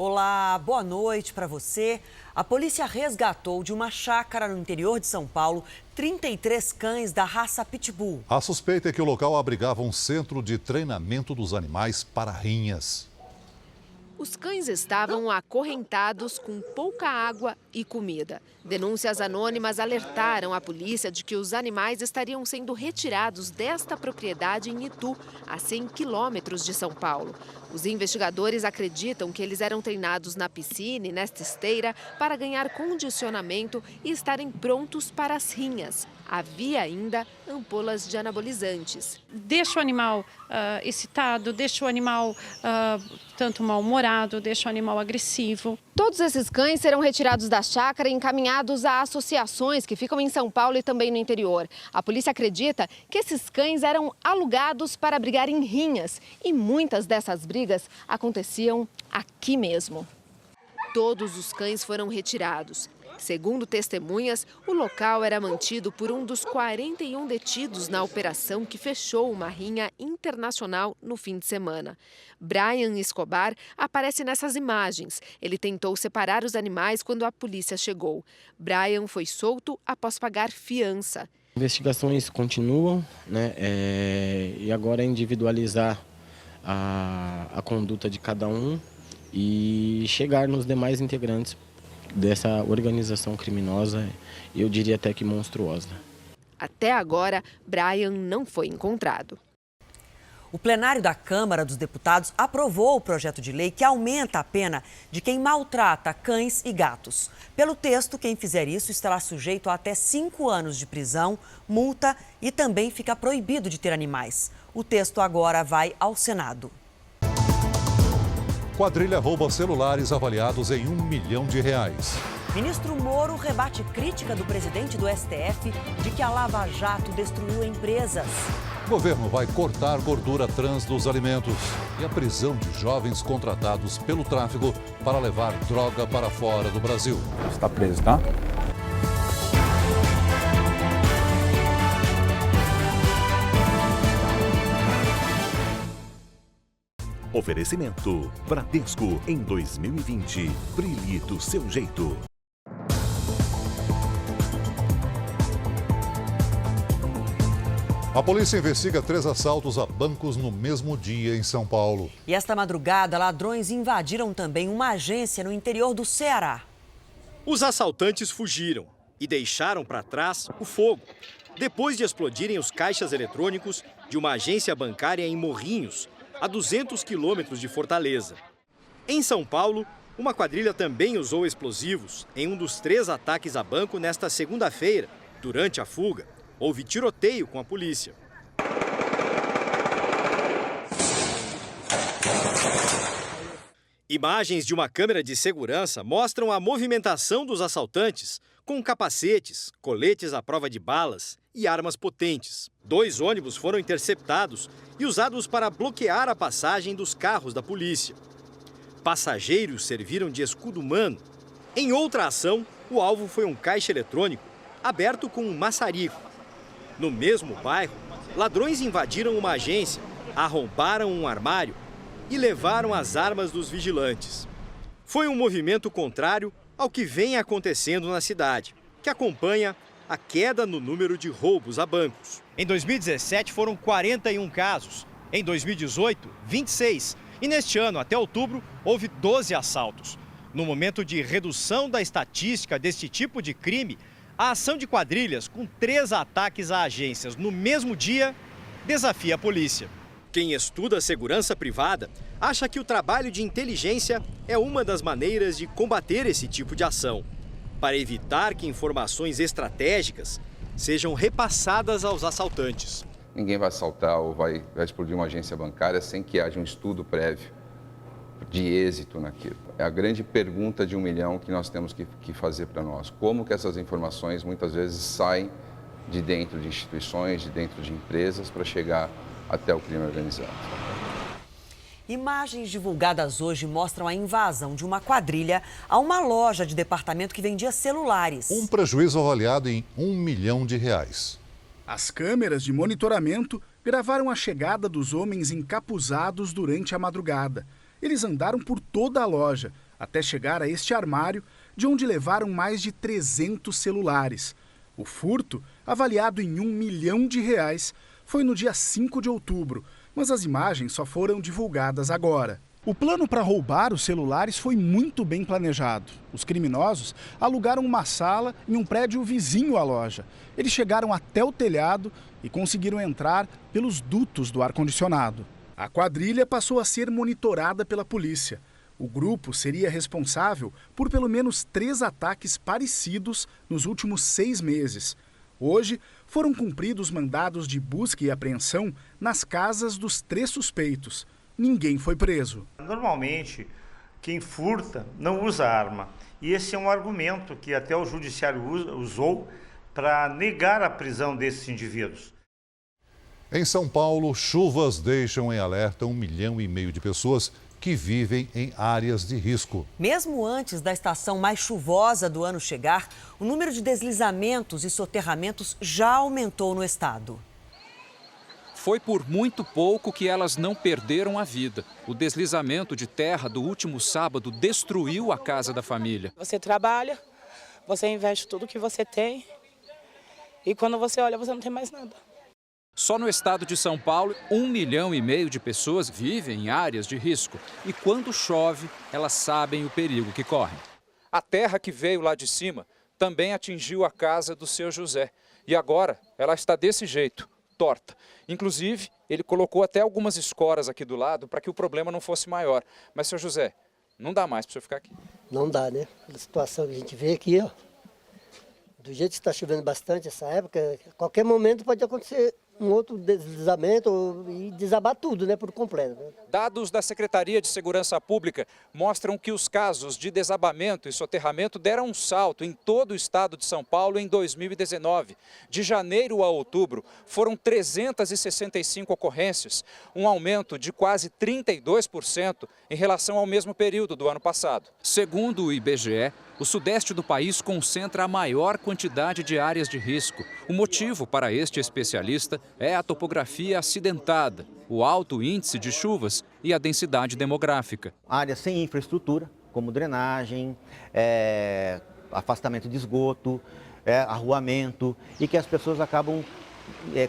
Olá, boa noite para você. A polícia resgatou de uma chácara no interior de São Paulo 33 cães da raça Pitbull. A suspeita é que o local abrigava um centro de treinamento dos animais para rinhas. Os cães estavam acorrentados com pouca água e comida. Denúncias anônimas alertaram a polícia de que os animais estariam sendo retirados desta propriedade em Itu, a 100 quilômetros de São Paulo. Os investigadores acreditam que eles eram treinados na piscina e nesta esteira para ganhar condicionamento e estarem prontos para as rinhas. Havia ainda ampolas de anabolizantes. Deixa o animal excitado, deixa o animal tanto mal-humorado, deixa o animal agressivo. Todos esses cães serão retirados da chácara e encaminhados a associações que ficam em São Paulo e também no interior. A polícia acredita que esses cães eram alugados para brigar em rinhas e muitas dessas brigas aconteciam aqui mesmo. Todos os cães foram retirados. Segundo testemunhas, o local era mantido por um dos 41 detidos na operação que fechou uma rinha internacional no fim de semana. Brian Escobar aparece nessas imagens. Ele tentou separar os animais quando a polícia chegou. Brian foi solto após pagar fiança. Investigações continuam, né? E agora é individualizar a conduta de cada um e chegar nos demais integrantes dessa organização criminosa, eu diria até que monstruosa. Até agora, Brian não foi encontrado. O plenário da Câmara dos Deputados aprovou o projeto de lei que aumenta a pena de quem maltrata cães e gatos. Pelo texto, quem fizer isso estará sujeito a até 5 anos de prisão, multa e também fica proibido de ter animais. O texto agora vai ao Senado. Quadrilha rouba celulares avaliados em R$1 milhão. Ministro Moro rebate crítica do presidente do STF de que a Lava Jato destruiu empresas. O governo vai cortar gordura trans dos alimentos e a prisão de jovens contratados pelo tráfico para levar droga para fora do Brasil. Está preso, tá? Oferecimento Bradesco em 2020. Brilhe do seu jeito. A polícia investiga 3 assaltos a bancos no mesmo dia em São Paulo. E esta madrugada, ladrões invadiram também uma agência no interior do Ceará. Os assaltantes fugiram e deixaram para trás o fogo, depois de explodirem os caixas eletrônicos de uma agência bancária em Morrinhos, a 200 quilômetros de Fortaleza. Em São Paulo, uma quadrilha também usou explosivos em um dos 3 ataques a banco nesta segunda-feira. Durante a fuga, houve tiroteio com a polícia. Imagens de uma câmera de segurança mostram a movimentação dos assaltantes com capacetes, coletes à prova de balas e armas potentes. 2 ônibus foram interceptados e usados para bloquear a passagem dos carros da polícia. Passageiros serviram de escudo humano. Em outra ação, o alvo foi um caixa eletrônico aberto com um maçarico. No mesmo bairro, ladrões invadiram uma agência, arrombaram um armário e levaram as armas dos vigilantes. Foi um movimento contrário ao que vem acontecendo na cidade, que acompanha a queda no número de roubos a bancos. Em 2017 foram 41 casos, em 2018, 26 e neste ano, até outubro, houve 12 assaltos. No momento de redução da estatística deste tipo de crime, a ação de quadrilhas com 3 ataques a agências no mesmo dia desafia a polícia. Quem estuda a segurança privada acha que o trabalho de inteligência é uma das maneiras de combater esse tipo de ação, para evitar que informações estratégicas sejam repassadas aos assaltantes. Ninguém vai assaltar ou vai explodir uma agência bancária sem que haja um estudo prévio de êxito naquilo. É a grande pergunta de 1 milhão que nós temos que fazer para nós. Como que essas informações muitas vezes saem de dentro de instituições, de dentro de empresas para chegar até o crime organizado. Imagens divulgadas hoje mostram a invasão de uma quadrilha a uma loja de departamento que vendia celulares. Um prejuízo avaliado em R$1 milhão. As câmeras de monitoramento gravaram a chegada dos homens encapuzados durante a madrugada. Eles andaram por toda a loja, até chegar a este armário, de onde levaram mais de 300 celulares. O furto, avaliado em R$1 milhão, foi no dia 5 de outubro, mas as imagens só foram divulgadas agora. O plano para roubar os celulares foi muito bem planejado. Os criminosos alugaram uma sala em um prédio vizinho à loja. Eles chegaram até o telhado e conseguiram entrar pelos dutos do ar-condicionado. A quadrilha passou a ser monitorada pela polícia. O grupo seria responsável por pelo menos 3 ataques parecidos nos últimos 6 meses. Hoje, foram cumpridos mandados de busca e apreensão nas casas dos 3 suspeitos. Ninguém foi preso. Normalmente, quem furta não usa arma. E esse é um argumento que até o judiciário usou para negar a prisão desses indivíduos. Em São Paulo, chuvas deixam em alerta 1,5 milhão de pessoas que vivem em áreas de risco. Mesmo antes da estação mais chuvosa do ano chegar, o número de deslizamentos e soterramentos já aumentou no estado. Foi por muito pouco que elas não perderam a vida. O deslizamento de terra do último sábado destruiu a casa da família. Você trabalha, você investe tudo que você tem e quando você olha, você não tem mais nada. Só no estado de São Paulo, 1,5 milhão de pessoas vivem em áreas de risco. E quando chove, elas sabem o perigo que correm. A terra que veio lá de cima também atingiu a casa do seu José. E agora ela está desse jeito, torta. Inclusive, ele colocou até algumas escoras aqui do lado para que o problema não fosse maior. Mas, seu José, não dá mais para o senhor ficar aqui. Não dá, né? A situação que a gente vê aqui, ó. Do jeito que está chovendo bastante essa época, a qualquer momento pode acontecer um outro deslizamento e desabar tudo, né, por completo. Né? Dados da Secretaria de Segurança Pública mostram que os casos de desabamento e soterramento deram um salto em todo o estado de São Paulo em 2019. De janeiro a outubro, foram 365 ocorrências, um aumento de quase 32% em relação ao mesmo período do ano passado. Segundo o IBGE, o sudeste do país concentra a maior quantidade de áreas de risco. O motivo para este especialista é a topografia acidentada, o alto índice de chuvas e a densidade demográfica. Áreas sem infraestrutura, como drenagem, afastamento de esgoto, arruamento, e que as pessoas acabam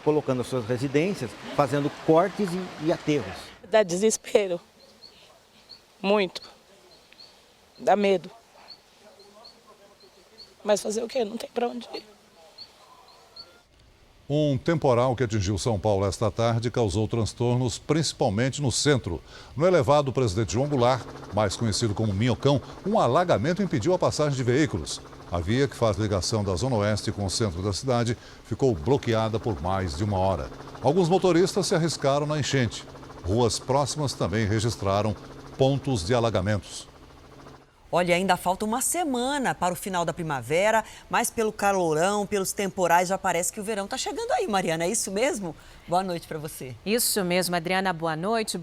colocando as suas residências, fazendo cortes e aterros. Dá desespero, muito, dá medo. Mas fazer o quê? Não tem para onde ir. Um temporal que atingiu São Paulo esta tarde causou transtornos, principalmente no centro. No elevado Presidente João Goulart, mais conhecido como Minhocão, um alagamento impediu a passagem de veículos. A via que faz ligação da Zona Oeste com o centro da cidade ficou bloqueada por mais de 1 hora. Alguns motoristas se arriscaram na enchente. Ruas próximas também registraram pontos de alagamentos. Olha, ainda falta uma semana para o final da primavera, mas pelo calorão, pelos temporais, já parece que o verão está chegando aí, Mariana. É isso mesmo? Boa noite para você. Isso mesmo, Adriana. Boa noite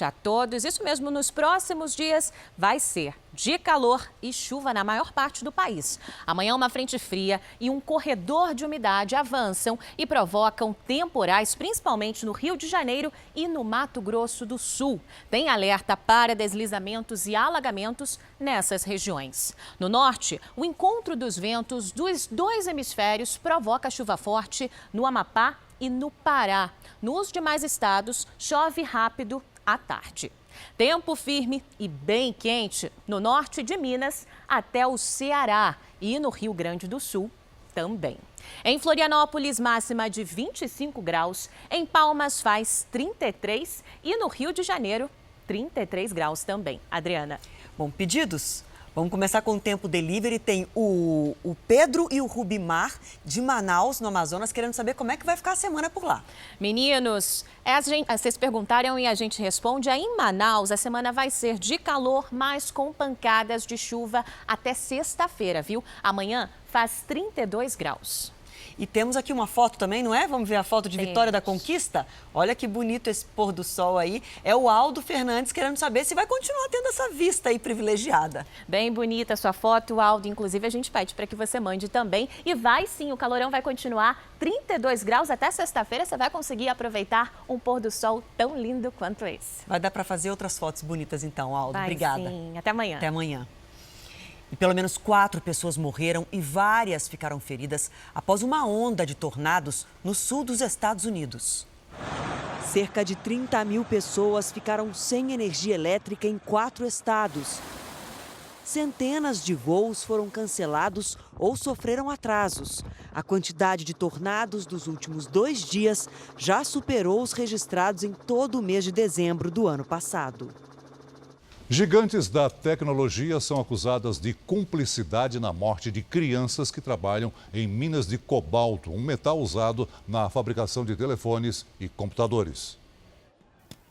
a todos. Isso mesmo, nos próximos dias vai ser de calor e chuva na maior parte do país. Amanhã uma frente fria e um corredor de umidade avançam e provocam temporais, principalmente no Rio de Janeiro e no Mato Grosso do Sul. Tem alerta para deslizamentos e alagamentos nessas regiões. No norte, o encontro dos ventos dos 2 hemisférios provoca chuva forte no Amapá e no Pará. Nos demais estados, chove rápido à tarde. Tempo firme e bem quente no norte de Minas até o Ceará e no Rio Grande do Sul também. Em Florianópolis, máxima de 25 graus. Em Palmas faz 33 e no Rio de Janeiro, 33 graus também. Adriana. Bom, pedidos? Vamos começar com o Tempo Delivery. Tem o Pedro e o Rubimar de Manaus, no Amazonas, querendo saber como é que vai ficar a semana por lá. Meninos, vocês perguntaram e a gente responde. Aí em Manaus, a semana vai ser de calor, mas com pancadas de chuva até sexta-feira, viu? Amanhã faz 32 graus. E temos aqui uma foto também, não é? Vamos ver a foto de Vitória da Conquista? Olha que bonito esse pôr do sol aí. É o Aldo Fernandes querendo saber se vai continuar tendo essa vista aí privilegiada. Bem bonita a sua foto, Aldo. Inclusive, a gente pede para que você mande também. E vai sim, o calorão vai continuar. 32 graus até sexta-feira. Você vai conseguir aproveitar um pôr do sol tão lindo quanto esse. Vai dar para fazer outras fotos bonitas então, Aldo. Vai, obrigada. Sim. Até amanhã. Até amanhã. E pelo menos 4 pessoas morreram e várias ficaram feridas após uma onda de tornados no sul dos Estados Unidos. Cerca de 30 mil pessoas ficaram sem energia elétrica em 4 estados. Centenas de voos foram cancelados ou sofreram atrasos. A quantidade de tornados dos últimos 2 dias já superou os registrados em todo o mês de dezembro do ano passado. Gigantes da tecnologia são acusadas de cumplicidade na morte de crianças que trabalham em minas de cobalto, um metal usado na fabricação de telefones e computadores.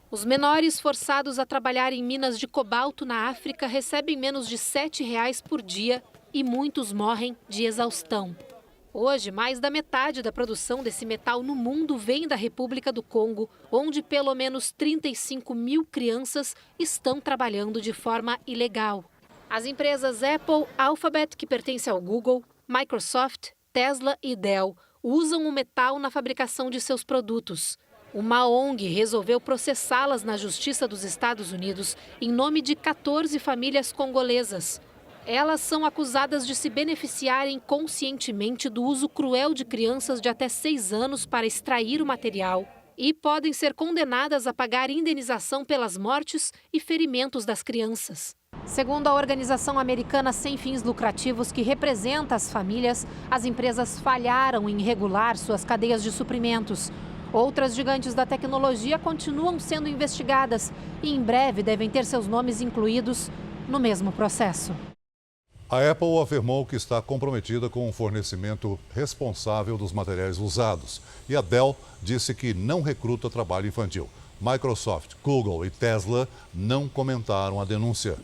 Os menores forçados a trabalhar em minas de cobalto na África recebem menos de R$ 7 por dia e muitos morrem de exaustão. Hoje, mais da metade da produção desse metal no mundo vem da República do Congo, onde pelo menos 35 mil crianças estão trabalhando de forma ilegal. As empresas Apple, Alphabet, que pertence ao Google, Microsoft, Tesla e Dell usam o metal na fabricação de seus produtos. Uma ONG resolveu processá-las na Justiça dos Estados Unidos em nome de 14 famílias congolesas. Elas são acusadas de se beneficiarem conscientemente do uso cruel de crianças de até 6 anos para extrair o material e podem ser condenadas a pagar indenização pelas mortes e ferimentos das crianças. Segundo a organização americana sem fins lucrativos que representa as famílias, as empresas falharam em regular suas cadeias de suprimentos. Outras gigantes da tecnologia continuam sendo investigadas e em breve devem ter seus nomes incluídos no mesmo processo. A Apple afirmou que está comprometida com o fornecimento responsável dos materiais usados. E a Dell disse que não recruta trabalho infantil. Microsoft, Google e Tesla não comentaram a denúncia.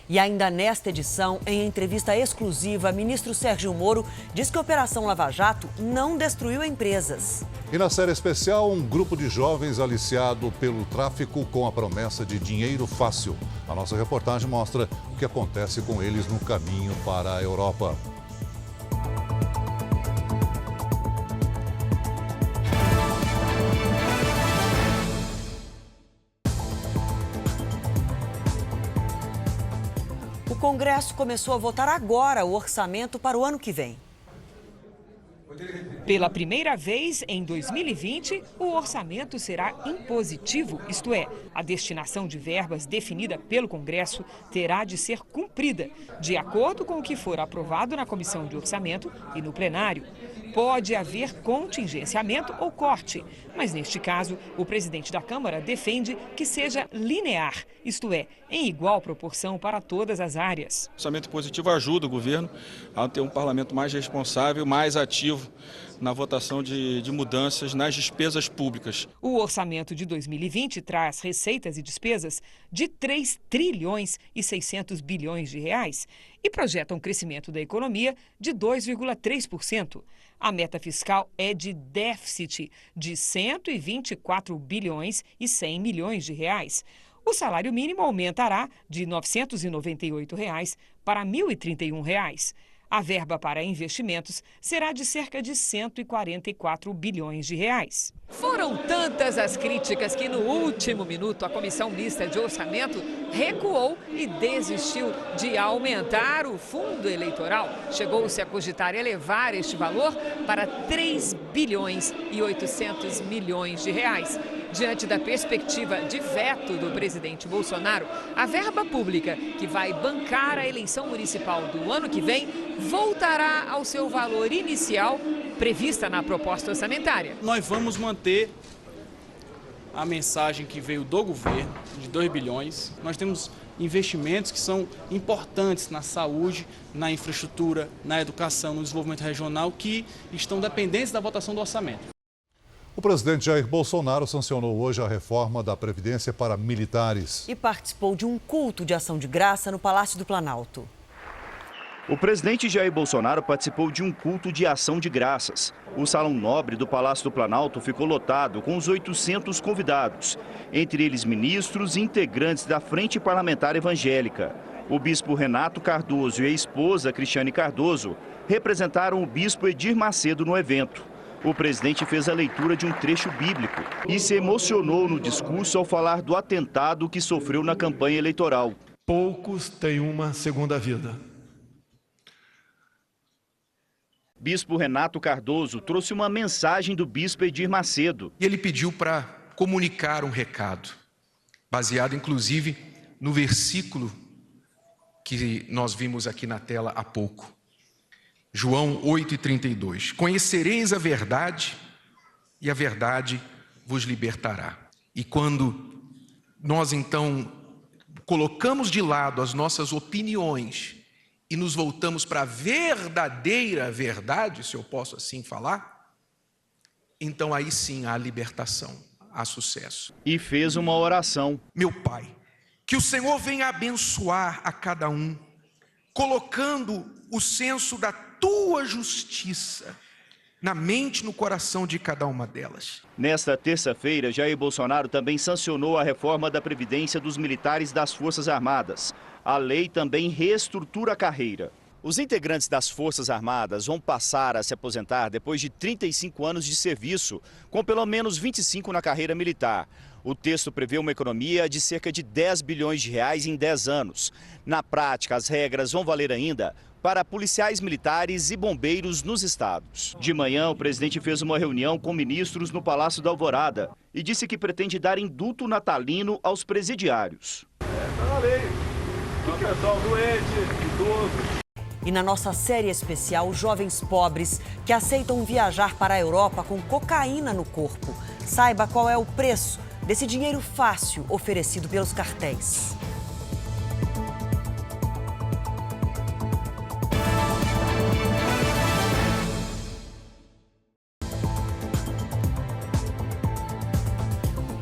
E ainda nesta edição, em entrevista exclusiva, ministro Sérgio Moro diz que a Operação Lava Jato não destruiu empresas. E na série especial, um grupo de jovens aliciado pelo tráfico com a promessa de dinheiro fácil. A nossa reportagem mostra o que acontece com eles no caminho para a Europa. O Congresso começou a votar agora o orçamento para o ano que vem. Pela primeira vez em 2020, o orçamento será impositivo, isto é, a destinação de verbas definida pelo Congresso terá de ser cumprida, de acordo com o que for aprovado na Comissão de Orçamento e no plenário. Pode haver contingenciamento ou corte, mas neste caso, o presidente da Câmara defende que seja linear, isto é, em igual proporção para todas as áreas. O orçamento positivo ajuda o governo a ter um parlamento mais responsável, mais ativo na votação de mudanças nas despesas públicas. O orçamento de 2020 traz receitas e despesas de 3 trilhões e 600 bilhões de reais e projeta um crescimento da economia de 2,3%. A meta fiscal é de déficit de 124 bilhões e 100 milhões de reais. O salário mínimo aumentará de R$ 998 para R$ 1.031. A verba para investimentos será de cerca de 144 bilhões de reais. Foram tantas as críticas que no último minuto a Comissão Mista de Orçamento recuou e desistiu de aumentar o fundo eleitoral. Chegou-se a cogitar elevar este valor para 3 bilhões e 800 milhões de reais. Diante da perspectiva de veto do presidente Bolsonaro, a verba pública que vai bancar a eleição municipal do ano que vem voltará ao seu valor inicial prevista na proposta orçamentária. Nós vamos manter a mensagem que veio do governo, de 2 bilhões. Nós temos investimentos que são importantes na saúde, na infraestrutura, na educação, no desenvolvimento regional, que estão dependentes da votação do orçamento. O presidente Jair Bolsonaro sancionou hoje a reforma da Previdência para militares. E participou de um culto de ação de graça no Palácio do Planalto. O presidente Jair Bolsonaro participou de um culto de ação de graças. O Salão Nobre do Palácio do Planalto ficou lotado com os 800 convidados, entre eles ministros e integrantes da Frente Parlamentar Evangélica. O bispo Renato Cardoso e a esposa Cristiane Cardoso representaram o bispo Edir Macedo no evento. O presidente fez a leitura de um trecho bíblico e se emocionou no discurso ao falar do atentado que sofreu na campanha eleitoral. Poucos têm uma segunda vida. Bispo Renato Cardoso trouxe uma mensagem do bispo Edir Macedo. E ele pediu para comunicar um recado, baseado inclusive no versículo que nós vimos aqui na tela há pouco. João 8,32. Conhecereis a verdade e a verdade vos libertará. E quando nós então colocamos de lado as nossas opiniões e nos voltamos para a verdadeira verdade, se eu posso assim falar, então aí sim há libertação, há sucesso. E fez uma oração. Meu Pai, que o Senhor venha abençoar a cada um, colocando o senso da tua justiça na mente e no coração de cada uma delas. Nesta terça-feira, Jair Bolsonaro também sancionou a reforma da Previdência dos militares das Forças Armadas. A lei também reestrutura a carreira. Os integrantes das Forças Armadas vão passar a se aposentar depois de 35 anos de serviço, com pelo menos 25 na carreira militar. O texto prevê uma economia de cerca de 10 bilhões de reais em 10 anos. Na prática, as regras vão valer ainda para policiais militares e bombeiros nos estados. De manhã, o presidente fez uma reunião com ministros no Palácio da Alvorada e disse que pretende dar indulto natalino aos presidiários. Tá na lei. O pessoal doente, idoso. E na nossa série especial, jovens pobres que aceitam viajar para a Europa com cocaína no corpo. Saiba qual é o preço desse dinheiro fácil oferecido pelos cartéis.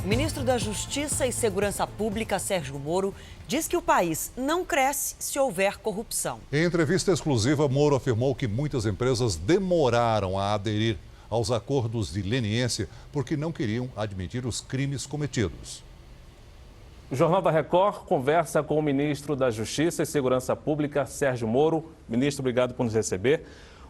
O ministro da Justiça e Segurança Pública, Sérgio Moro, diz que o país não cresce se houver corrupção. Em entrevista exclusiva, Moro afirmou que muitas empresas demoraram a aderir aos acordos de leniência porque não queriam admitir os crimes cometidos. O Jornal da Record conversa com o ministro da Justiça e Segurança Pública, Sérgio Moro. Ministro, obrigado por nos receber.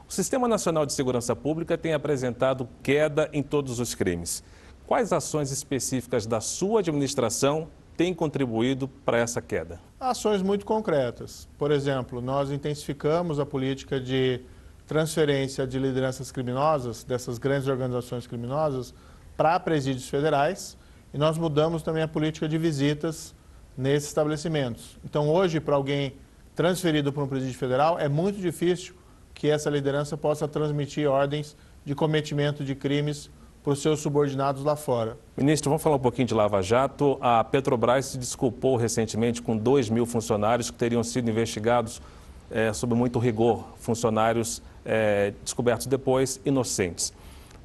O Sistema Nacional de Segurança Pública tem apresentado queda em todos os crimes. Quais ações específicas da sua administração têm contribuído para essa queda? Ações muito concretas. Por exemplo, nós intensificamos a política de transferência de lideranças criminosas, dessas grandes organizações criminosas, para presídios federais. E nós mudamos também a política de visitas nesses estabelecimentos. Então, hoje, para alguém transferido para um presídio federal, é muito difícil que essa liderança possa transmitir ordens de cometimento de crimes para os seus subordinados lá fora. Ministro, vamos falar um pouquinho de Lava Jato. A Petrobras se desculpou recentemente com 2.000 funcionários que teriam sido investigados sob muito rigor, funcionários descobertos depois, inocentes.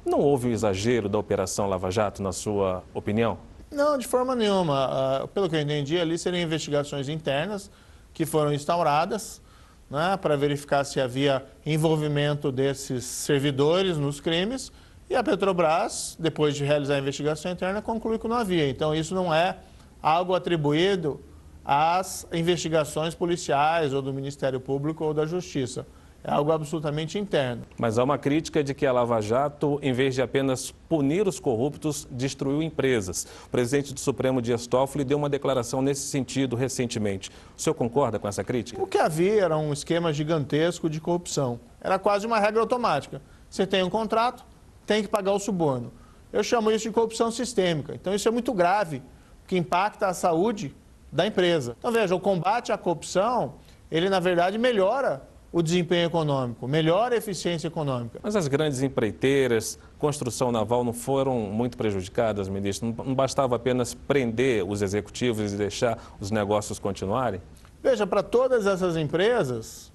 Não houve um exagero da Operação Lava Jato, na sua opinião? Não, de forma nenhuma. Pelo que eu entendi, ali seriam investigações internas que foram instauradas, né, para verificar se havia envolvimento desses servidores nos crimes. E a Petrobras, depois de realizar a investigação interna, conclui que não havia. Então, isso não é algo atribuído às investigações policiais ou do Ministério Público ou da Justiça. É algo absolutamente interno. Mas há uma crítica de que a Lava Jato, em vez de apenas punir os corruptos, destruiu empresas. O presidente do Supremo, Dias Toffoli, deu uma declaração nesse sentido recentemente. O senhor concorda com essa crítica? O que havia era um esquema gigantesco de corrupção. Era quase uma regra automática. Você tem um contrato, tem que pagar o suborno. Eu chamo isso de corrupção sistêmica. Então, isso é muito grave, que impacta a saúde da empresa. Então, veja, o combate à corrupção, ele, na verdade, melhora o desempenho econômico, melhora a eficiência econômica. Mas as grandes empreiteiras, construção naval, não foram muito prejudicadas, ministro? Não bastava apenas prender os executivos e deixar os negócios continuarem? Veja, para todas essas empresas,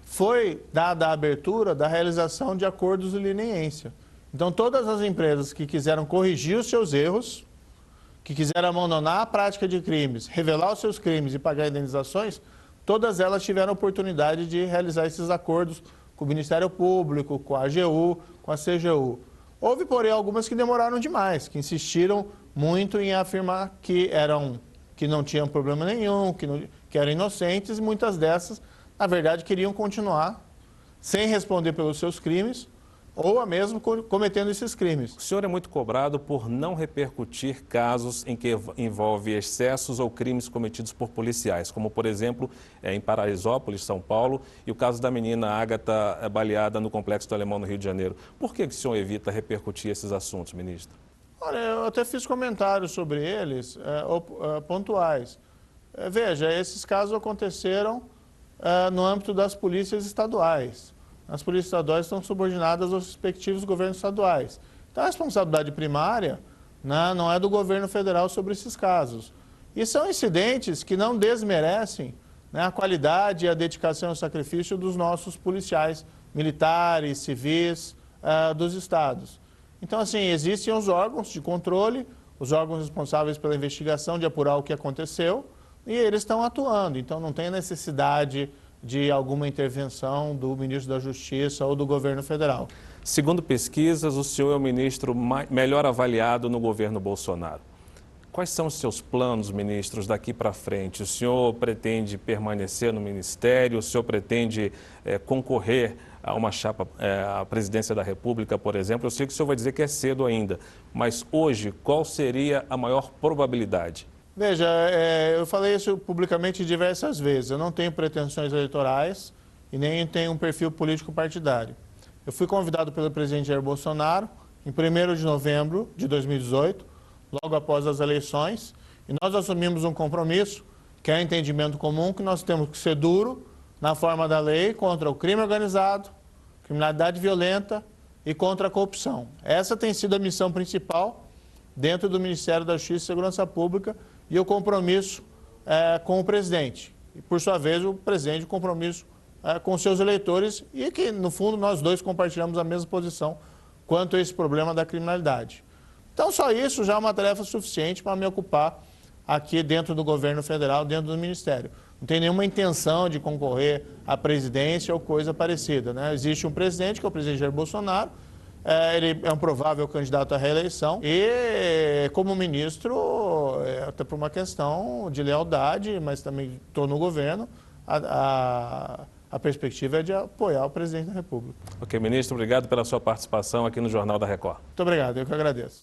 foi dada a abertura da realização de acordos de leniência. Então, todas as empresas que quiseram corrigir os seus erros, que quiseram abandonar a prática de crimes, revelar os seus crimes e pagar indenizações, todas elas tiveram a oportunidade de realizar esses acordos com o Ministério Público, com a AGU, com a CGU. Houve, porém, algumas que demoraram demais, que insistiram muito em afirmar que não tinham problema nenhum, que eram inocentes, e muitas dessas, na verdade, queriam continuar sem responder pelos seus crimes, ou a mesmo cometendo esses crimes. O senhor é muito cobrado por não repercutir casos em que envolve excessos ou crimes cometidos por policiais, como, por exemplo, em Paraisópolis, São Paulo, e o caso da menina Ágata baleada no Complexo do Alemão, no Rio de Janeiro. Por que o senhor evita repercutir esses assuntos, ministro? Olha, eu até fiz comentários sobre eles, pontuais. Veja, esses casos aconteceram no âmbito das polícias estaduais. As polícias estaduais estão subordinadas aos respectivos governos estaduais. Então, a responsabilidade primária, né, não é do governo federal sobre esses casos. E são incidentes que não desmerecem, né, a qualidade e a dedicação e o sacrifício dos nossos policiais, militares, civis, dos estados. Então, assim, existem os órgãos de controle, os órgãos responsáveis pela investigação de apurar o que aconteceu, e eles estão atuando. Então, não tem necessidade de alguma intervenção do ministro da Justiça ou do governo federal. Segundo pesquisas, o senhor é o ministro melhor avaliado no governo Bolsonaro. Quais são os seus planos, ministros, daqui para frente? O senhor pretende permanecer no ministério? O senhor pretende concorrer a uma chapa, à presidência da República, por exemplo? Eu sei que o senhor vai dizer que é cedo ainda, mas hoje, qual seria a maior probabilidade? Veja, eu falei isso publicamente diversas vezes. Eu não tenho pretensões eleitorais e nem tenho um perfil político partidário. Eu fui convidado pelo presidente Jair Bolsonaro em 1º de novembro de 2018, logo após as eleições, e nós assumimos um compromisso, que é o entendimento comum, que nós temos que ser duro na forma da lei contra o crime organizado, criminalidade violenta e contra a corrupção. Essa tem sido a missão principal dentro do Ministério da Justiça e Segurança Pública, e o compromisso com o presidente. E, por sua vez, o presidente o compromisso com seus eleitores e que, no fundo, nós dois compartilhamos a mesma posição quanto a esse problema da criminalidade. Então, só isso já é uma tarefa suficiente para me ocupar aqui dentro do governo federal, dentro do Ministério. Não tem nenhuma intenção de concorrer à presidência ou coisa parecida, né? Existe um presidente, que é o presidente Jair Bolsonaro, ele é um provável candidato à reeleição e, como ministro, até por uma questão de lealdade, mas também estou no governo, a perspectiva é de apoiar o presidente da República. Ok, ministro, obrigado pela sua participação aqui no Jornal da Record. Muito obrigado, eu que agradeço.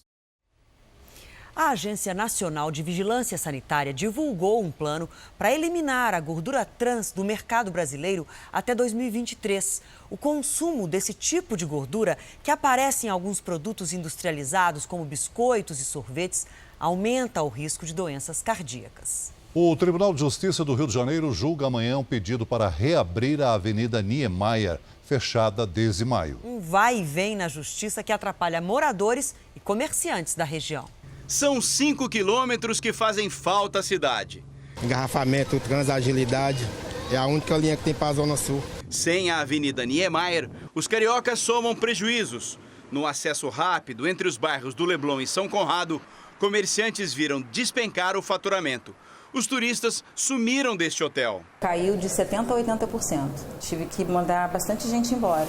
A Agência Nacional de Vigilância Sanitária divulgou um plano para eliminar a gordura trans do mercado brasileiro até 2023. O consumo desse tipo de gordura, que aparece em alguns produtos industrializados, como biscoitos e sorvetes, aumenta o risco de doenças cardíacas. O Tribunal de Justiça do Rio de Janeiro julga amanhã um pedido para reabrir a Avenida Niemeyer, fechada desde maio. Um vai e vem na justiça que atrapalha moradores e comerciantes da região. São 5 quilômetros que fazem falta à cidade. Engarrafamento, Transagilidade, é a única linha que tem para a Zona Sul. Sem a Avenida Niemeyer, os cariocas somam prejuízos. No acesso rápido entre os bairros do Leblon e São Conrado, comerciantes viram despencar o faturamento. Os turistas sumiram deste hotel. Caiu de 70% a 80%. Tive que mandar bastante gente embora,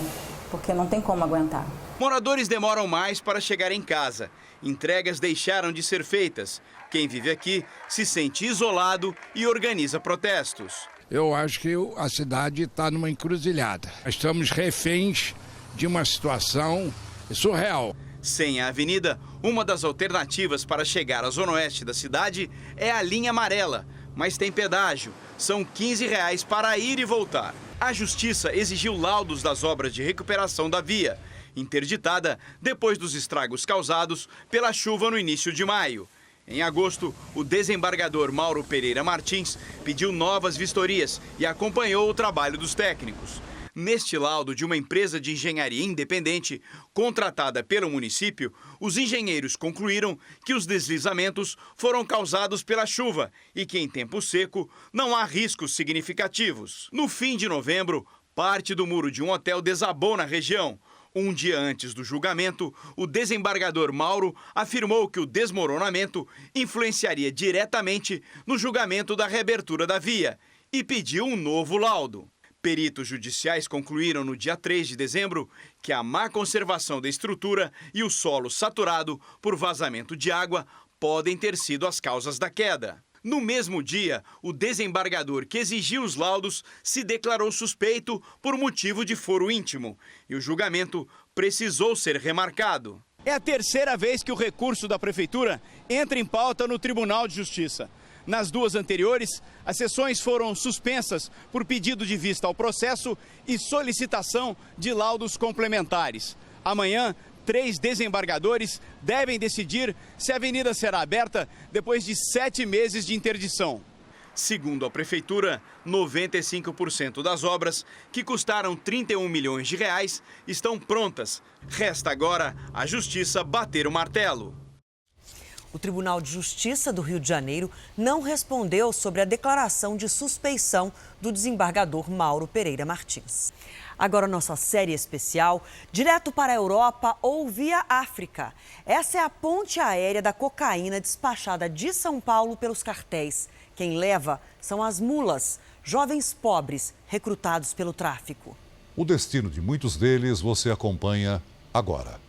porque não tem como aguentar. Moradores demoram mais para chegar em casa. Entregas deixaram de ser feitas. Quem vive aqui se sente isolado e organiza protestos. Eu acho que a cidade está numa encruzilhada. Estamos reféns de uma situação surreal. Sem a avenida, uma das alternativas para chegar à zona oeste da cidade é a linha amarela, mas tem pedágio. São R$15 para ir e voltar. A Justiça exigiu laudos das obras de recuperação da via, interditada depois dos estragos causados pela chuva no início de maio. Em agosto, o desembargador Mauro Pereira Martins pediu novas vistorias e acompanhou o trabalho dos técnicos. Neste laudo de uma empresa de engenharia independente, contratada pelo município, os engenheiros concluíram que os deslizamentos foram causados pela chuva e que, em tempo seco, não há riscos significativos. No fim de novembro, parte do muro de um hotel desabou na região. Um dia antes do julgamento, o desembargador Mauro afirmou que o desmoronamento influenciaria diretamente no julgamento da reabertura da via e pediu um novo laudo. Peritos judiciais concluíram no dia 3 de dezembro que a má conservação da estrutura e o solo saturado por vazamento de água podem ter sido as causas da queda. No mesmo dia, o desembargador que exigiu os laudos se declarou suspeito por motivo de foro íntimo e o julgamento precisou ser remarcado. É a terceira vez que o recurso da Prefeitura entra em pauta no Tribunal de Justiça. Nas duas anteriores, as sessões foram suspensas por pedido de vista ao processo e solicitação de laudos complementares. Amanhã, 3 desembargadores devem decidir se a avenida será aberta depois de 7 meses de interdição. Segundo a Prefeitura, 95% das obras, que custaram 31 milhões de reais, estão prontas. Resta agora a Justiça bater o martelo. O Tribunal de Justiça do Rio de Janeiro não respondeu sobre a declaração de suspeição do desembargador Mauro Pereira Martins. Agora, nossa série especial, direto para a Europa ou via África. Essa é a ponte aérea da cocaína despachada de São Paulo pelos cartéis. Quem leva são as mulas, jovens pobres recrutados pelo tráfico. O destino de muitos deles você acompanha agora.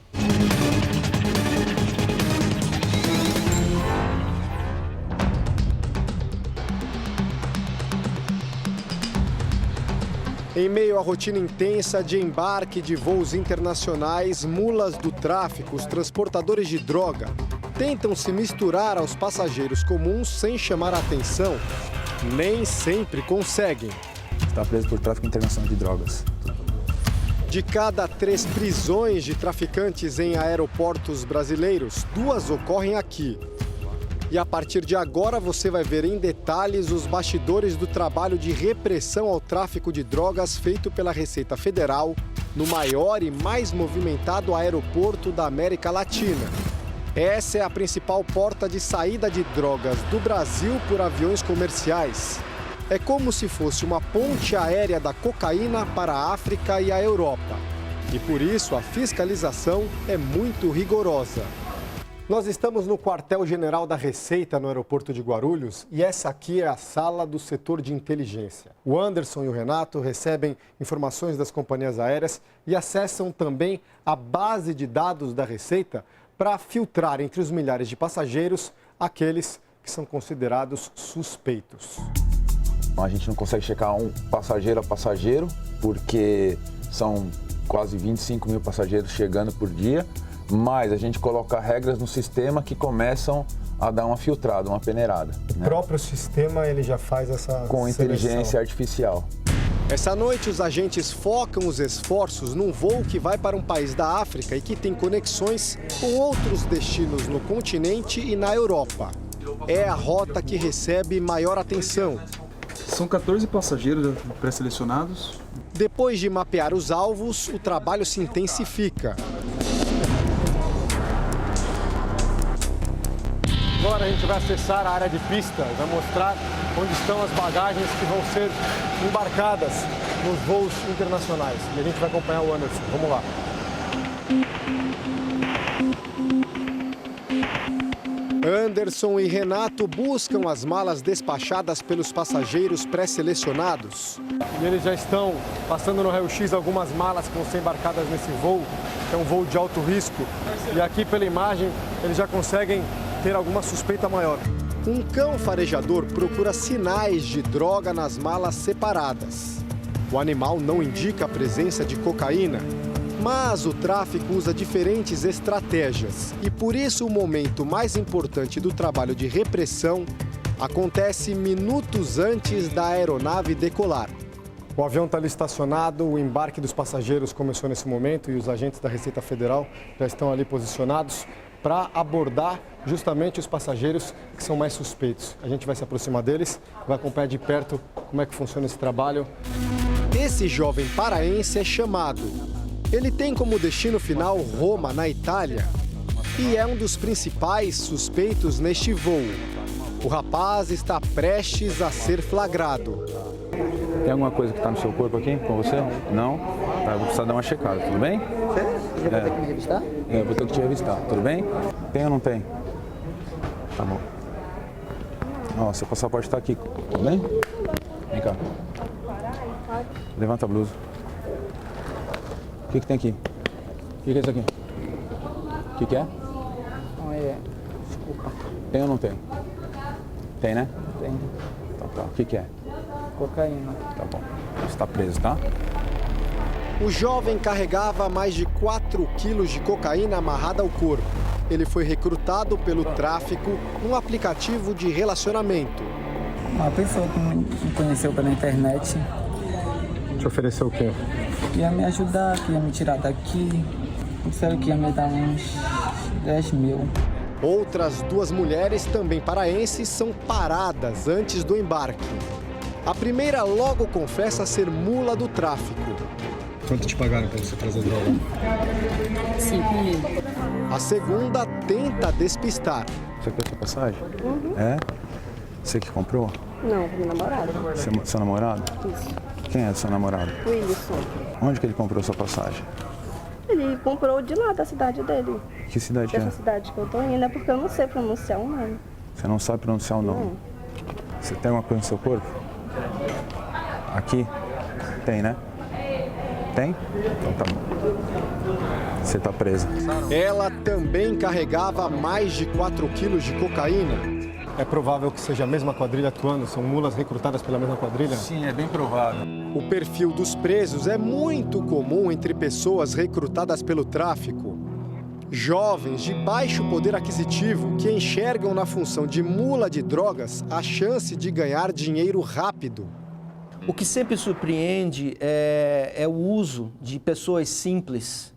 Em meio à rotina intensa de embarque de voos internacionais, mulas do tráfico, os transportadores de droga, tentam se misturar aos passageiros comuns sem chamar a atenção. Nem sempre conseguem. Está preso por tráfico internacional de drogas. De cada 3 prisões de traficantes em aeroportos brasileiros, 2 ocorrem aqui. E a partir de agora você vai ver em detalhes os bastidores do trabalho de repressão ao tráfico de drogas feito pela Receita Federal no maior e mais movimentado aeroporto da América Latina. Essa é a principal porta de saída de drogas do Brasil por aviões comerciais. É como se fosse uma ponte aérea da cocaína para a África e a Europa. E por isso a fiscalização é muito rigorosa. Nós estamos no quartel-general da Receita, no aeroporto de Guarulhos, e essa aqui é a sala do setor de inteligência. O Anderson e o Renato recebem informações das companhias aéreas e acessam também a base de dados da Receita para filtrar entre os milhares de passageiros aqueles que são considerados suspeitos. A gente não consegue checar um passageiro a passageiro, porque são quase 25 mil passageiros chegando por dia. Mas a gente coloca regras no sistema que começam a dar uma filtrada, uma peneirada. O próprio sistema ele já faz essa com inteligência artificial. Essa noite os agentes focam os esforços num voo que vai para um país da África e que tem conexões com outros destinos no continente e na Europa. É a rota que recebe maior atenção. São 14 passageiros pré-selecionados. Depois de mapear os alvos, o trabalho se intensifica. Agora a gente vai acessar a área de pista, vai mostrar onde estão as bagagens que vão ser embarcadas nos voos internacionais. E a gente vai acompanhar o Anderson. Vamos lá. Anderson e Renato buscam as malas despachadas pelos passageiros pré-selecionados. E eles já estão passando no raio-x algumas malas que vão ser embarcadas nesse voo, que é um voo de alto risco. E aqui pela imagem eles já conseguem ter alguma suspeita maior. Um cão farejador procura sinais de droga nas malas separadas. O animal não indica a presença de cocaína, mas o tráfico usa diferentes estratégias. E por isso o momento mais importante do trabalho de repressão acontece minutos antes da aeronave decolar. O avião está ali estacionado, o embarque dos passageiros começou nesse momento e os agentes da Receita Federal já estão ali posicionados para abordar justamente os passageiros que são mais suspeitos. A gente vai se aproximar deles, vai acompanhar de perto como é que funciona esse trabalho. Esse jovem paraense é chamado. Ele tem como destino final Roma, na Itália, e é um dos principais suspeitos neste voo. O rapaz está prestes a ser flagrado. Tem alguma coisa que está no seu corpo aqui com você? Não? Tá, eu vou precisar dar uma checada, tudo bem? Você vai ter que me revistar? É, eu vou ter que te revistar, tudo bem? Tem ou não tem? Tá bom. Ó, seu passaporte está aqui, tudo bem? Vem cá. Levanta a blusa. O que tem aqui? O que é isso aqui? O que é? Não, desculpa. Tem ou não tem? Tem, né? Tem. Então tá. O que é? Cocaína. Tá bom. Você está preso, tá? O jovem carregava mais de 4 quilos de cocaína amarrada ao corpo. Ele foi recrutado pelo tráfico num aplicativo de relacionamento. Uma pessoa que me conheceu pela internet. Te ofereceu o quê? Ia me ajudar, que ia me tirar daqui. Disseram que ia me dar uns 10 mil. Outras 2 mulheres, também paraenses, são paradas antes do embarque. A primeira logo confessa ser mula do tráfico. Quanto te pagaram para você trazer droga? 5 mil. A segunda tenta despistar. Você quer sua passagem? É? Você que comprou? Não, meu namorado. Seu namorado? Isso. Quem é seu namorado? Wilson. Onde que ele comprou sua passagem? Ele comprou de lá, da cidade dele. Que cidade é? Dessa cidade que eu tô indo, é porque eu não sei pronunciar o nome. Você não sabe pronunciar o nome? Não. Você tem uma coisa no seu corpo? Aqui? Tem, né? Tem? Então tá bom. Você tá presa. Ela também carregava mais de 4 quilos de cocaína. É provável que seja a mesma quadrilha atuando? São mulas recrutadas pela mesma quadrilha? Sim, é bem provável. O perfil dos presos é muito comum entre pessoas recrutadas pelo tráfico. Jovens de baixo poder aquisitivo que enxergam na função de mula de drogas a chance de ganhar dinheiro rápido. O que sempre surpreende é o uso de pessoas simples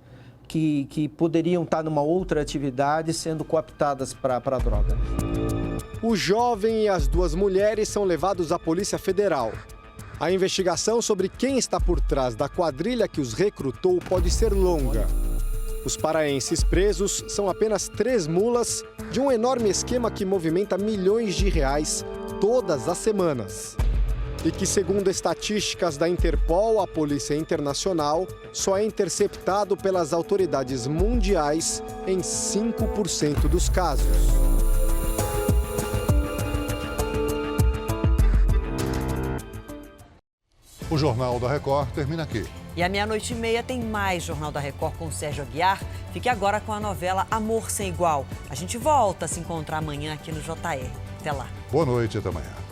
que poderiam estar numa outra atividade sendo cooptadas para a droga. O jovem e as 2 mulheres são levados à Polícia Federal. A investigação sobre quem está por trás da quadrilha que os recrutou pode ser longa. Os paraenses presos são apenas 3 mulas de um enorme esquema que movimenta milhões de reais todas as semanas. E que, segundo estatísticas da Interpol, a Polícia Internacional, só é interceptado pelas autoridades mundiais em 5% dos casos. O Jornal da Record termina aqui. E à 00:30 tem mais Jornal da Record com o Sérgio Aguiar. Fique agora com a novela Amor Sem Igual. A gente volta a se encontrar amanhã aqui no JR. Até lá. Boa noite e até amanhã.